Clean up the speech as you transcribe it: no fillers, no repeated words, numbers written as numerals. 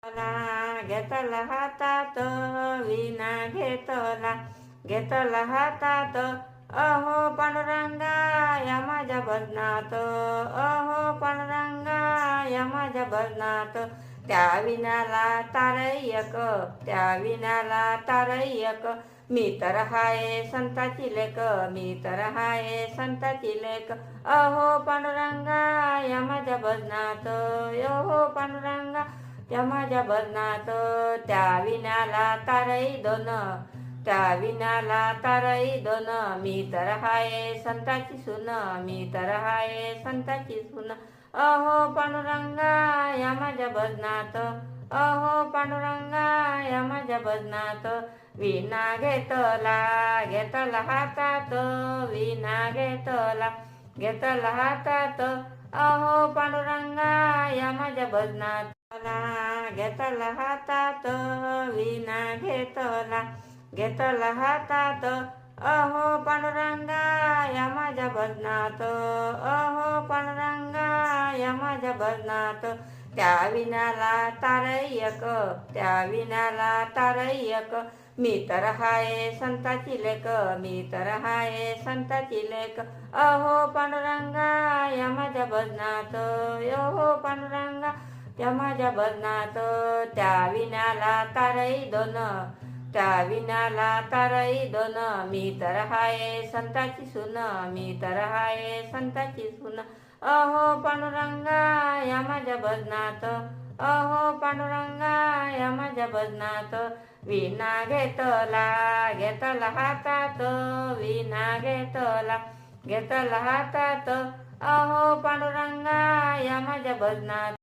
घेतला हातात विना घेतला हातात अहो पांडुरंगा या माझ्या भजनात अहो पांडुरंगा या माझ्या भजनात त्या विण्याला तारय्यक मी तर हाय संताची लेक संताची लेक अहो पांडुरंगा या माझ्या भजनात अहो पांडुरंगा या माझ्या भजनात त्या विण्याला तारई दोन मी तर हाय संताची सून अहो पांडुरंगा या माझ्या भजनात अहो पांडुरंगा या माझ्या भजनात विना घेतला हातात विना घेतला हातात अहो पांडुरंगा या माझ्या भजनात घेतला हातात विना घेतला हातात अहो पांडुरंगा या माझ्या भजनात अहो पांडुरंगा या माझ्या भजनात त्या विण्याला तारय्यक मी तर हाय संताची लेक अहो पांडुरंगा या माझ्या भजनात अहो पांडुरंगा या माझ्या भजनात त्या विण्याला तारई दोन मी तर हाय संताची सून अहो पांडुरंगा या माझ्या भजनात अहो पांडुरंगा या माझ्या भजनात विना घेतला हातात विना घेतला हातात अहो पांडुरंगा या माझ्या भजनात